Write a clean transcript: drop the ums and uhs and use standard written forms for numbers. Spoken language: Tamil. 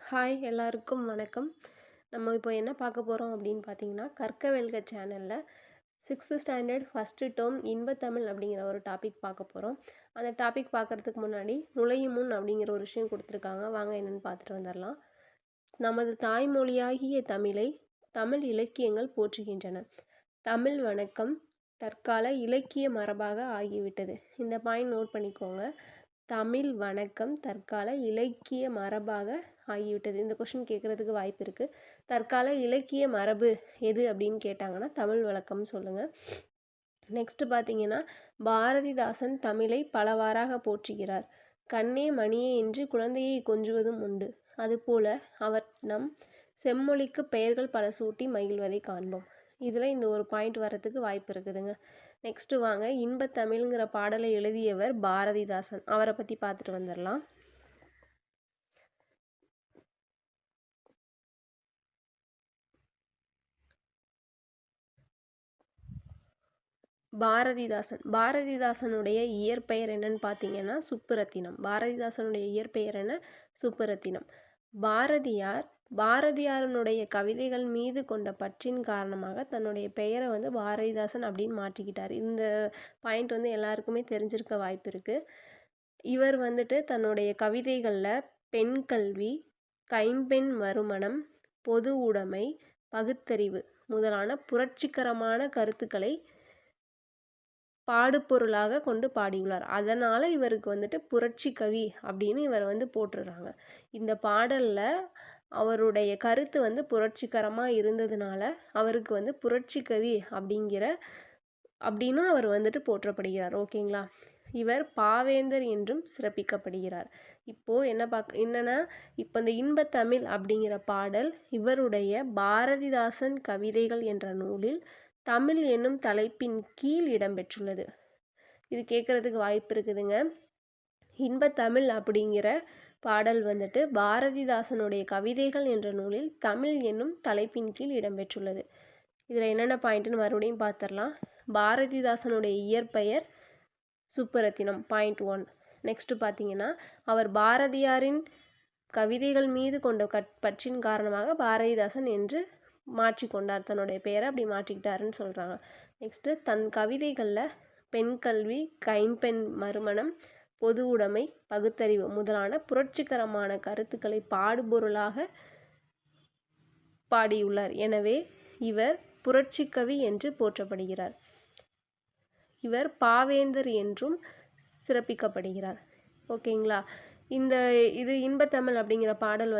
ஹாய் எல்லாருக்கும் வணக்கம். நம்ம இப்போ என்ன பார்க்க போகிறோம் அப்படின்னு பார்த்தீங்கன்னா, கற்க வெல்க சேனலில் 6th ஸ்டாண்டர்ட் ஃபஸ்ட்டு டேர்ம் இன்பத்தமிழ் அப்படிங்கிற ஒரு டாபிக் பார்க்க போகிறோம். அந்த டாபிக் பார்க்குறதுக்கு முன்னாடி நுழையும் முன் அப்படிங்கிற ஒரு விஷயம் கொடுத்துருக்காங்க. வாங்க என்னென்னு பார்த்துட்டு வந்துடலாம். நமது தாய்மொழியாகிய தமிழை தமிழ் இலக்கியங்கள் போற்றுகின்றன. தமிழ் வணக்கம் தற்கால இலக்கிய மரபாக ஆகிவிட்டது. இந்த பாயிண்ட் நோட் பண்ணிக்கோங்க. தமிழ் வணக்கம் தற்கால இலக்கிய மரபாக ஆகிவிட்டது. இந்த கொஷின் கேட்குறதுக்கு வாய்ப்பு இருக்குது. தற்கால இலக்கிய மரபு எது அப்படின்னு கேட்டாங்கன்னா தமிழ் வழக்கம் சொல்லுங்கள். நெக்ஸ்ட்டு பார்த்தீங்கன்னா, பாரதிதாசன் தமிழை பலவாறாக போற்றுகிறார். கண்ணே மணியே என்று குழந்தையை கொஞ்சுவதும் உண்டு. அதுபோல அவர் நம் செம்மொழிக்கு பெயர்கள் பல சூட்டி மகிழ்வதை காண்போம். இதில் இந்த ஒரு பாயிண்ட் வர்றதுக்கு வாய்ப்பு இருக்குதுங்க. நெக்ஸ்ட்டு வாங்க, இன்பத்தமிழ்ங்கிற பாடலை எழுதியவர் பாரதிதாசன். அவரை பற்றி பார்த்துட்டு வந்துடலாம். பாரதிதாசனுடைய இயற்பெயர் என்னன்னு பார்த்தீங்கன்னா சுப்புரத்தினம். பாரதிதாசனுடைய இயற்பெயர் என்ன? சுப்புரத்தினம். பாரதியாரனுடைய கவிதைகள் மீது கொண்ட பற்றின் காரணமாக தன்னுடைய பெயரை பாரதிதாசன் அப்படின்னு மாற்றிக்கிட்டார். இந்த பாயிண்ட் எல்லாருக்குமே தெரிஞ்சிருக்க வாய்ப்பு இருக்குது. இவர் தன்னுடைய கவிதைகளில் பெண் கல்வி, கைம்பெண் மறுமணம், பொது உடைமை, பகுத்தறிவு முதலான புரட்சிகரமான கருத்துக்களை பாடுபொருளாக கொண்டு பாடியுள்ளார். அதனால் இவருக்கு புரட்சி கவி அப்படின்னு இவர் போட்டுடுறாங்க. இந்த பாடலில் அவருடைய கருத்து புரட்சிகரமாக இருந்ததுனால அவருக்கு புரட்சி கவி அப்படின்னும் அவர் போற்றப்படுகிறார். ஓகேங்களா? இவர் பாவேந்தர் என்றும் சிறப்பிக்கப்படுகிறார். இப்போது என்னென்னா இப்போ இந்த இன்பத்தமிழ் அப்படிங்கிற பாடல் இவருடைய பாரதிதாசன் கவிதைகள் என்ற நூலில் தமிழ் என்னும் தலைப்பின் கீழ் இடம்பெற்றுள்ளது. இது கேட்குறதுக்கு வாய்ப்பு இருக்குதுங்க. இன்பத்தமிழ் அப்படிங்கிற பாடல் பாரதிதாசனுடைய கவிதைகள் என்ற நூலில் தமிழ் என்னும் தலைப்பின் கீழ் இடம்பெற்றுள்ளது. இதில் என்னென்ன பாயிண்ட்டுன்னு மறுபடியும் பார்த்துடலாம். பாரதிதாசனுடைய இயற்பெயர் சுப்புரத்தினம், பாயிண்ட் 1. நெக்ஸ்ட்டு பார்த்தீங்கன்னா, அவர் பாரதியாரின் கவிதைகள் மீது கொண்ட பற்றின் காரணமாக பாரதிதாசன் என்று மாற்றிக்கொண்டார். தன்னுடைய பெயரை அப்படி மாற்றிக்கிட்டாருன்னு சொல்கிறாங்க. நெக்ஸ்ட்டு, தன் கவிதைகளில் பெண் கல்வி, கைம்பெண் மறுமணம், பொது உடைமை, பகுத்தறிவு முதலான புரட்சிகரமான கருத்துக்களை பாடுபொருளாக பாடியுள்ளார். எனவே இவர் புரட்சிக்கவி என்று போற்றப்படுகிறார். இவர் பாவேந்தர் என்றும் சிறப்பிக்கப்படுகிறார். ஓகேங்களா? இது இன்பத்தமிழ் அப்படிங்கிற பாடல்